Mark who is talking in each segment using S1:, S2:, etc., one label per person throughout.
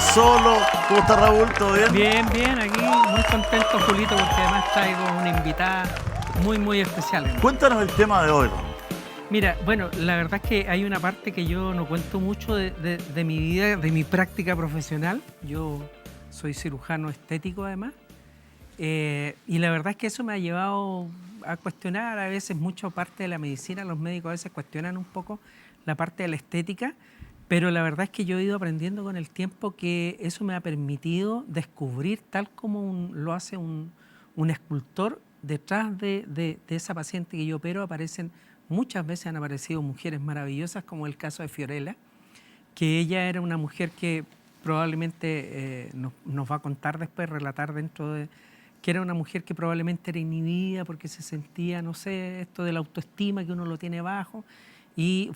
S1: solo. ¿Cómo está Raúl? ¿Todo bien?
S2: Bien, bien, aquí muy contento, Julito, porque además traigo una invitada muy especial, hermano.
S1: Cuéntanos el tema de hoy, Raúl.
S2: Mira, bueno, la verdad es que hay una parte que yo no cuento mucho de mi vida, de mi práctica profesional. Yo soy cirujano estético, además. Y la verdad es que eso me ha llevado a cuestionar a veces mucho parte de la medicina. Los médicos a veces cuestionan un poco la parte de la estética, pero la verdad es que yo he ido aprendiendo con el tiempo que eso me ha permitido descubrir, tal como lo hace un escultor, detrás de esa paciente que yo opero muchas veces han aparecido mujeres maravillosas, como el caso de Fiorella, que ella era una mujer que probablemente nos va a contar después, relatar dentro de... que era una mujer que probablemente era inhibida porque se sentía, no sé, esto de la autoestima, que uno lo tiene bajo, y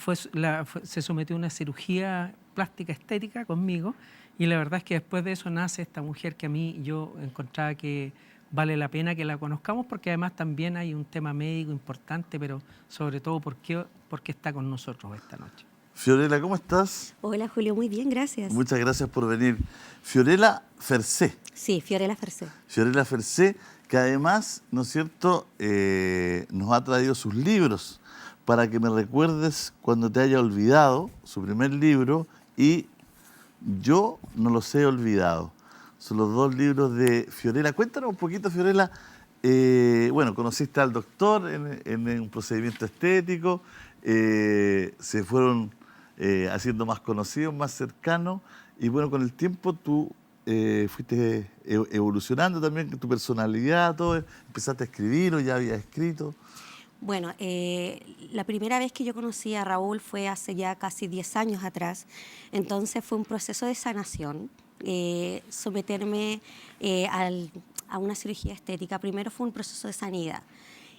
S2: se sometió a una cirugía plástica estética conmigo, y la verdad es que después de eso nace esta mujer que a mí yo encontraba que vale la pena que la conozcamos, porque además también hay un tema médico importante, pero sobre todo porque está con nosotros esta noche.
S1: Fiorella, ¿cómo estás?
S3: Hola, Julio, muy bien, gracias.
S1: Muchas gracias por venir. Fiorella Fercé.
S3: Sí, Fiorella Fercé.
S1: Fiorella Fercé, que además, ¿no es cierto?, nos ha traído sus libros para que me recuerdes cuando te haya olvidado, su primer libro, y Yo no los he olvidado. Son los dos libros de Fiorella. Cuéntanos un poquito, Fiorella. Bueno, conociste al doctor en un procedimiento estético, se fueron haciendo más conocidos, más cercanos, y bueno, con el tiempo tú fuiste evolucionando también tu personalidad, todo, empezaste a escribir o ya habías escrito.
S3: Bueno, la primera vez que yo conocí a Raúl fue hace ya casi 10 años atrás, entonces fue un proceso de sanación, someterme a una cirugía estética. Primero fue un proceso de sanidad.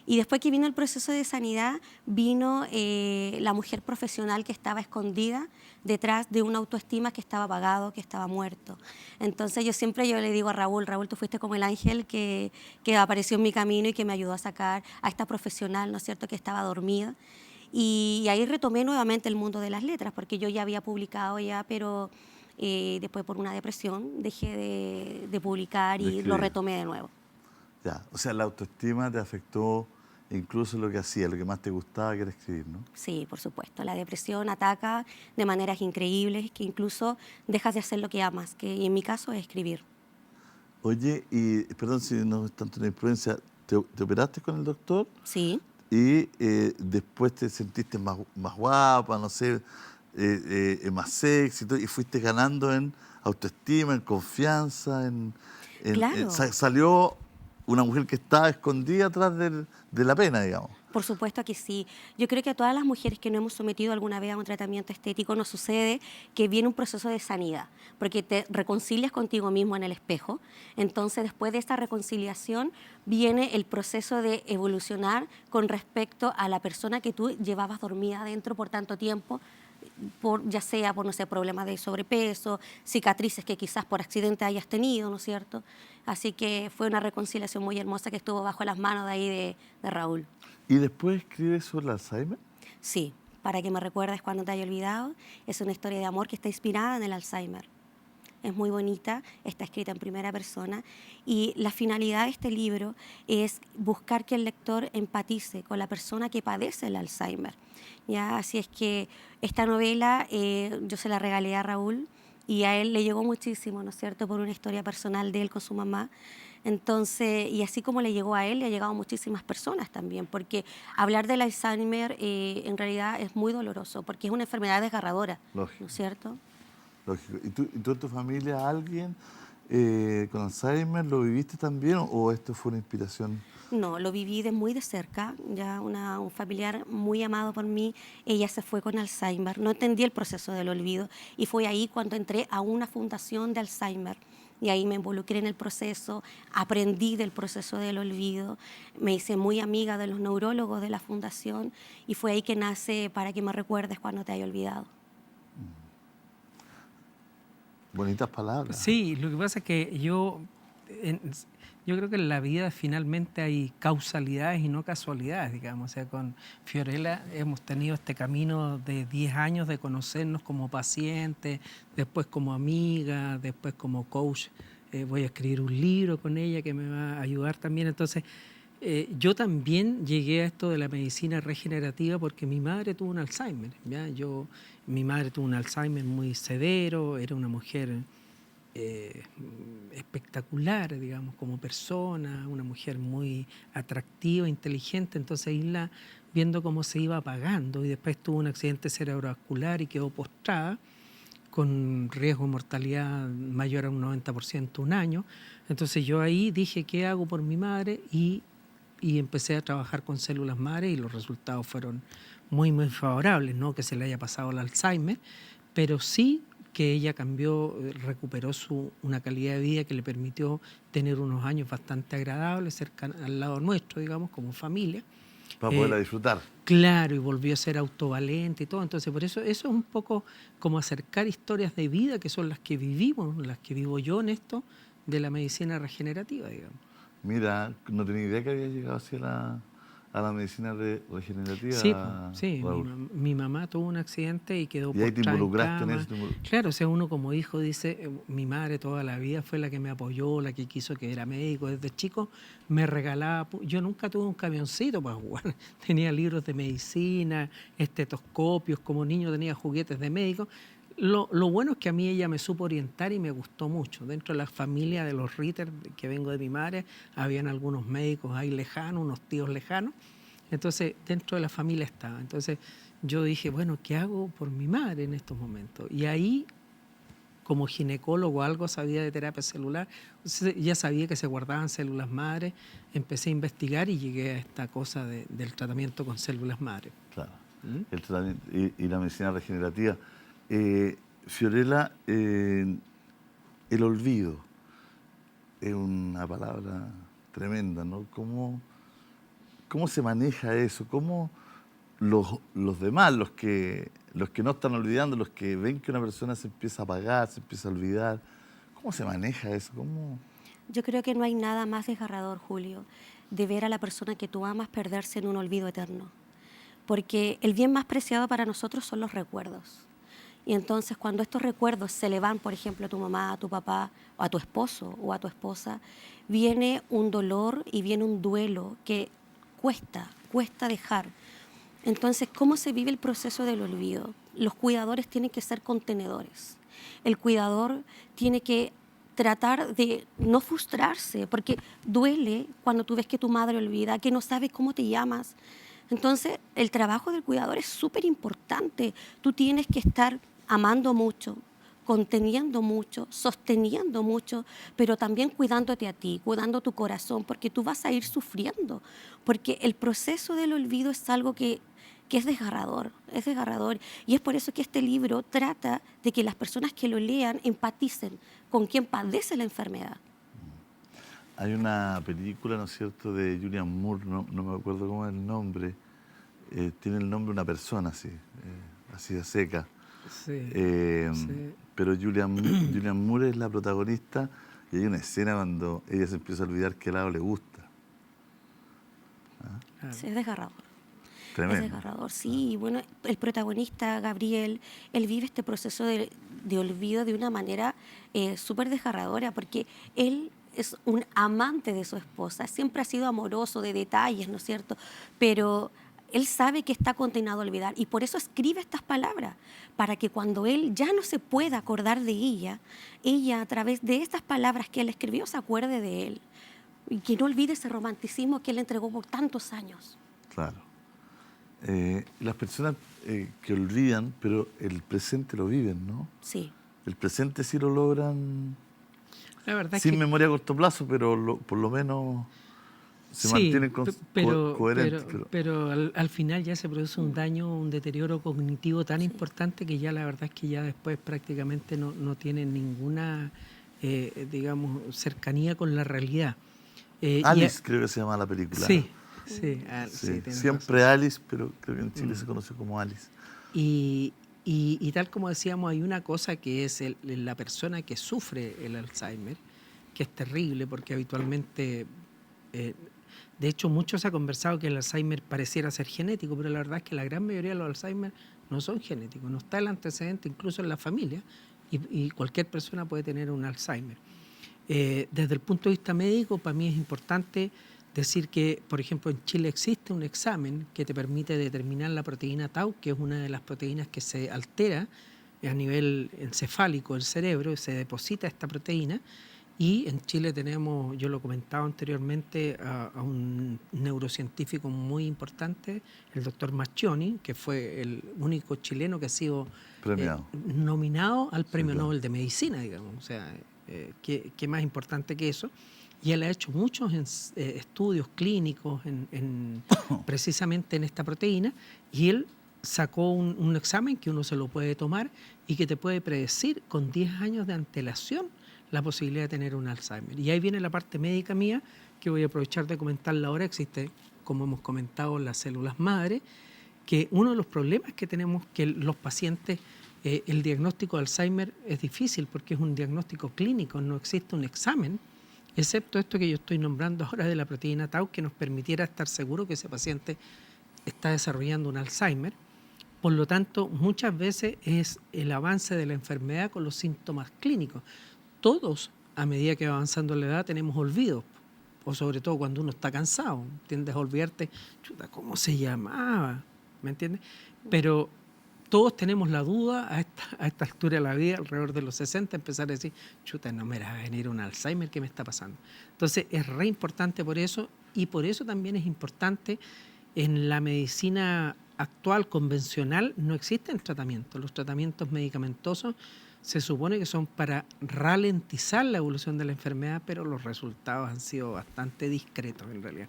S3: Y después que vino el proceso de sanidad, vino la mujer profesional que estaba escondida detrás de una autoestima que estaba apagado, que estaba muerto. Entonces yo le digo a Raúl, tú fuiste como el ángel que apareció en mi camino y que me ayudó a sacar a esta profesional, ¿no es cierto?, que estaba dormida. Y ahí retomé nuevamente el mundo de las letras, porque yo ya había publicado ya, pero después por una depresión dejé de publicar y lo retomé de nuevo.
S1: Ya, o sea, la autoestima te afectó incluso lo que hacía, lo que más te gustaba, que era escribir, ¿no?
S3: Sí, por supuesto. La depresión ataca de maneras increíbles, que incluso dejas de hacer lo que amas, y en mi caso es escribir.
S1: Oye, y perdón si no es tanto una influencia, ¿te operaste con el doctor?
S3: Sí.
S1: Y después te sentiste más guapa, no sé, más sexy, y fuiste ganando en autoestima, en confianza,
S3: Claro.
S1: salió una mujer que estaba escondida atrás de la pena, digamos.
S3: Por supuesto que sí. Yo creo que a todas las mujeres que nos hemos sometido alguna vez a un tratamiento estético nos sucede que viene un proceso de sanidad, porque te reconcilias contigo mismo en el espejo. Entonces, después de esta reconciliación, viene el proceso de evolucionar con respecto a la persona que tú llevabas dormida adentro por tanto tiempo, ya sea por, no sé, problemas de sobrepeso, cicatrices que quizás por accidente hayas tenido, ¿no es cierto? Así que fue una reconciliación muy hermosa que estuvo bajo las manos de ahí de Raúl.
S1: ¿Y después escribes sobre el Alzheimer?
S3: Sí, para que me recuerdes cuando te haya olvidado. Es una historia de amor que está inspirada en el Alzheimer. Es muy bonita, está escrita en primera persona y la finalidad de este libro es buscar que el lector empatice con la persona que padece el Alzheimer. ¿Ya? Así es que esta novela yo se la regalé a Raúl y a él le llegó muchísimo, ¿no es cierto?, por una historia personal de él con su mamá. Entonces, y así como le llegó a él, le ha llegado a muchísimas personas también, porque hablar del Alzheimer en realidad es muy doloroso, porque es una enfermedad desgarradora,
S1: Lógico.
S3: ¿no es cierto?
S1: Lógico. ¿Y tú en tu familia alguien con Alzheimer lo viviste también o esto fue una inspiración?
S3: No, lo viví muy de cerca, ya un familiar muy amado por mí, ella se fue con Alzheimer, no entendí el proceso del olvido y fue ahí cuando entré a una fundación de Alzheimer y ahí me involucré en el proceso, aprendí del proceso del olvido, me hice muy amiga de los neurólogos de la fundación y fue ahí que nace Para que me recuerdes cuando te haya olvidado.
S1: Bonitas palabras.
S2: Sí, lo que pasa es que yo yo creo que en la vida finalmente hay causalidades y no casualidades, digamos. O sea, con Fiorella hemos tenido este camino de 10 años de conocernos como paciente, después como amiga, después como coach. Voy a escribir un libro con ella que me va a ayudar también. Entonces, yo también llegué a esto de la medicina regenerativa porque mi madre tuvo un Alzheimer. ¿Ya? Mi madre tuvo un Alzheimer muy severo, era una mujer espectacular, digamos, como persona, una mujer muy atractiva, inteligente. Entonces, irla viendo cómo se iba apagando, y después tuvo un accidente cerebrovascular y quedó postrada con riesgo de mortalidad mayor a un 90% un año. Entonces yo ahí dije, ¿qué hago por mi madre? Y empecé a trabajar con células madre, y los resultados fueron muy, muy favorables. No que se le haya pasado el Alzheimer, pero sí que ella cambió, recuperó una calidad de vida que le permitió tener unos años bastante agradables cerca al lado nuestro, digamos, como familia.
S1: Para poderla disfrutar.
S2: Claro, y volvió a ser autovalente y todo. Entonces, por eso es un poco como acercar historias de vida que son las que vivimos, las que vivo yo en esto de la medicina regenerativa, digamos.
S1: Mira, no tenía idea que había llegado así a la medicina regenerativa.
S2: Sí, sí,
S1: Raúl.
S2: mi mamá tuvo un accidente y quedó
S1: Y ahí te
S2: postrada en
S1: involucraste en
S2: cama.
S1: eso.
S2: Claro, o sea, uno como hijo dice, mi madre toda la vida fue la que me apoyó, la que quiso que era médico. Desde chico me regalaba, yo nunca tuve un camioncito para jugar, tenía libros de medicina, estetoscopios, como niño tenía juguetes de médico. Lo bueno es que a mí ella me supo orientar y me gustó mucho. Dentro de la familia de los Ritter, que vengo de mi madre, habían algunos médicos ahí lejanos, unos tíos lejanos. Entonces, dentro de la familia estaba. Entonces, yo dije, bueno, ¿qué hago por mi madre en estos momentos? Y ahí, como ginecólogo, algo sabía de terapia celular, ya sabía que se guardaban células madre, empecé a investigar y llegué a esta cosa del tratamiento con células madre.
S1: Claro.
S2: ¿Mm?
S1: El tratamiento y la medicina regenerativa. Fiorella, el olvido es una palabra tremenda, ¿no? ¿Cómo se maneja eso? ¿Cómo los demás, los que no están olvidando, los que ven que una persona se empieza a apagar, se empieza a olvidar, cómo se maneja eso?
S3: Yo creo que no hay nada más desgarrador, Julio, de ver a la persona que tú amas perderse en un olvido eterno. Porque el bien más preciado para nosotros son los recuerdos. Y entonces cuando estos recuerdos se le van, por ejemplo, a tu mamá, a tu papá, o a tu esposo o a tu esposa, viene un dolor y viene un duelo que cuesta dejar. Entonces, ¿cómo se vive el proceso del olvido? Los cuidadores tienen que ser contenedores. El cuidador tiene que tratar de no frustrarse, porque duele cuando tú ves que tu madre olvida, que no sabe cómo te llamas. Entonces, el trabajo del cuidador es súper importante. Tú tienes que estar amando mucho, conteniendo mucho, sosteniendo mucho, pero también cuidándote a ti, cuidando tu corazón, porque tú vas a ir sufriendo, porque el proceso del olvido es algo que es desgarrador, y es por eso que este libro trata de que las personas que lo lean empaticen con quien padece la enfermedad.
S1: Hay una película, ¿no es cierto?, de Julian Moore, no me acuerdo cómo es el nombre, tiene el nombre de una persona así de seca.
S2: Sí, sí.
S1: Pero Julian Moore es la protagonista y hay una escena cuando ella se empieza a olvidar que el lado le gusta.
S2: Claro.
S3: Sí, es desgarrador.
S1: Tremendo.
S3: Es desgarrador, sí. Y bueno, el protagonista, Gabriel, él vive este proceso de olvido de una manera súper desgarradora, porque él es un amante de su esposa, siempre ha sido amoroso, de detalles, ¿no es cierto? Pero él sabe que está condenado a olvidar y por eso escribe estas palabras, para que cuando él ya no se pueda acordar de ella a través de estas palabras que él escribió se acuerde de él y que no olvide ese romanticismo que él entregó por tantos años.
S1: Claro. Las personas que olvidan, pero el presente lo viven, ¿no?
S3: Sí.
S1: El presente sí lo logran
S2: La verdad
S1: sin
S2: es que
S1: memoria a corto plazo, pero por lo menos se mantienen coherentes.
S2: Pero al final ya se produce un daño, un deterioro cognitivo tan importante que ya la verdad es que ya después prácticamente no tienen ninguna, digamos, cercanía con la realidad.
S1: Alice creo que se llama la película.
S2: Sí,
S1: sí,
S2: sí,
S1: siempre razón. Alice, pero creo que en Chile se conoce como Alice.
S2: Y tal como decíamos, hay una cosa que es la persona que sufre el Alzheimer, que es terrible porque habitualmente, de hecho, mucho se ha conversado que el Alzheimer pareciera ser genético, pero la verdad es que la gran mayoría de los Alzheimer no son genéticos, no está el antecedente incluso en la familia y cualquier persona puede tener un Alzheimer. Desde el punto de vista médico, para mí es importante decir que, por ejemplo, en Chile existe un examen que te permite determinar la proteína tau, que es una de las proteínas que se altera a nivel encefálico del cerebro, se deposita esta proteína. Y en Chile tenemos, yo lo comentaba anteriormente, a un neurocientífico muy importante, el doctor Mascioni, que fue el único chileno que ha sido nominado al Premio Nobel de Medicina, digamos. O sea, ¿qué más importante que eso? Y él ha hecho muchos estudios clínicos precisamente en esta proteína, y él sacó un examen que uno se lo puede tomar y que te puede predecir con 10 años de antelación la posibilidad de tener un Alzheimer. Y ahí viene la parte médica mía, que voy a aprovechar de comentarla ahora. Existe, como hemos comentado, las células madre, que uno de los problemas que tenemos que los pacientes, el diagnóstico de Alzheimer es difícil porque es un diagnóstico clínico, no existe un examen, excepto esto que yo estoy nombrando ahora de la proteína tau, que nos permitiera estar seguro que ese paciente está desarrollando un Alzheimer. Por lo tanto, muchas veces es el avance de la enfermedad con los síntomas clínicos. Todos, a medida que va avanzando la edad, tenemos olvidos, o sobre todo cuando uno está cansado, tiendes a olvidarte, chuta, ¿cómo se llamaba? ¿Me entiendes? Pero todos tenemos la duda a esta altura de la vida, alrededor de los 60, empezar a decir, chuta, no me va a venir un Alzheimer, ¿qué me está pasando? Entonces, es re importante por eso, y por eso también es importante en la medicina actual, convencional, no existen tratamientos. Los tratamientos medicamentosos se supone que son para ralentizar la evolución de la enfermedad, pero los resultados han sido bastante discretos en realidad.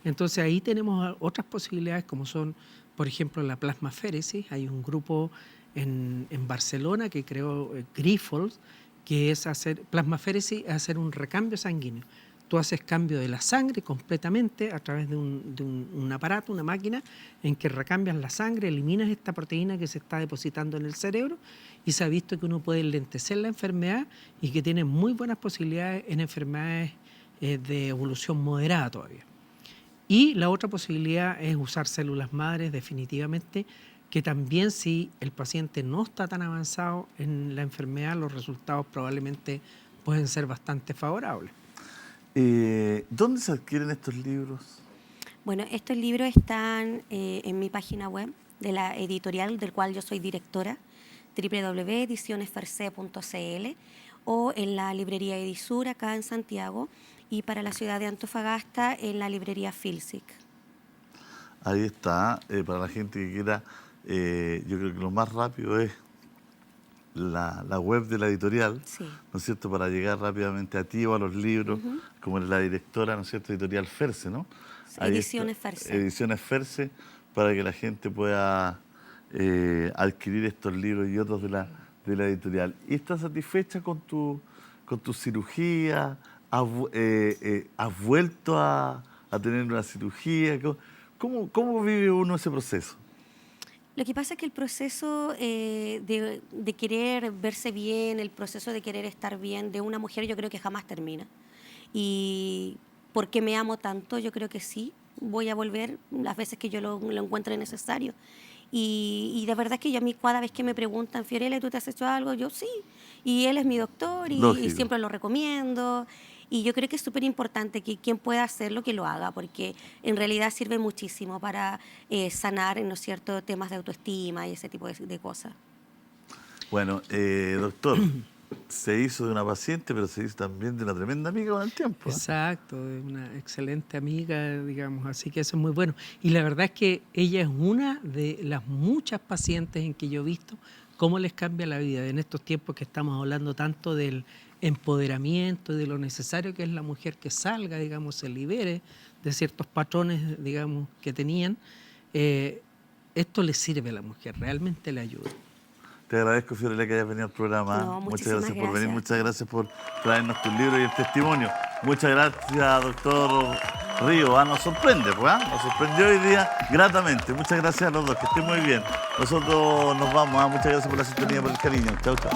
S2: Entonces ahí tenemos otras posibilidades como son, por ejemplo, la plasmaféresis. Hay un grupo en Barcelona que creó Grifols, que es hacer plasmaféresis, es hacer un recambio sanguíneo. Tú haces cambio de la sangre completamente a través de un aparato, una máquina, en que recambias la sangre, eliminas esta proteína que se está depositando en el cerebro, y se ha visto que uno puede lentecer la enfermedad y que tiene muy buenas posibilidades en enfermedades de evolución moderada todavía. Y la otra posibilidad es usar células madres definitivamente, que también si el paciente no está tan avanzado en la enfermedad, los resultados probablemente pueden ser bastante favorables.
S1: ¿Dónde se adquieren estos libros?
S3: Bueno, estos libros están en mi página web de la editorial, del cual yo soy directora, www.edicionesferce.cl, o en la librería Edisur acá en Santiago, y para la ciudad de Antofagasta en la librería Filsic.
S1: Ahí está, para la gente que quiera, yo creo que lo más rápido es la web de la editorial, sí, ¿no es cierto?, para llegar rápidamente a ti o a los libros, como la directora, ¿no es cierto?, editorial Ferce, ¿no?
S3: Ediciones Ferce.
S1: Ediciones Ferce, para que la gente pueda adquirir estos libros y otros de la editorial. ¿Y estás satisfecha con tu cirugía? ¿Has vuelto a tener una cirugía? ¿Cómo vive uno ese proceso?
S3: Lo que pasa es que el proceso de querer verse bien, el proceso de querer estar bien de una mujer, yo creo que jamás termina. Y porque me amo tanto, yo creo que sí, voy a volver las veces que yo lo encuentre necesario. Y de verdad que yo a mí cada vez que me preguntan, Fiorella, ¿tú te has hecho algo? Yo sí. Y él es mi doctor y siempre lo recomiendo. Y yo creo que es súper importante que quien pueda hacerlo, que lo haga, porque en realidad sirve muchísimo para sanar, ¿no es cierto?, temas de autoestima y ese tipo de cosas.
S1: Bueno, doctor, se hizo de una paciente, pero se hizo también de una tremenda amiga con el tiempo.
S2: Exacto, de una excelente amiga, digamos, así que eso es muy bueno. Y la verdad es que ella es una de las muchas pacientes en que yo he visto cómo les cambia la vida en estos tiempos que estamos hablando tanto del empoderamiento y de lo necesario que es la mujer que salga, digamos, se libere de ciertos patrones, digamos, que tenían. Esto le sirve a la mujer, realmente le ayuda.
S1: Te agradezco, Fiorella, que hayas venido al programa.
S3: No,
S1: muchas gracias por venir, muchas gracias por traernos tu libro y el testimonio. Muchas gracias, doctor Río. Nos sorprende, pues, nos sorprendió hoy día gratamente. Muchas gracias a los dos, que estén muy bien. Nosotros nos vamos. Muchas gracias por la sintonía, por el cariño. Chao, chao.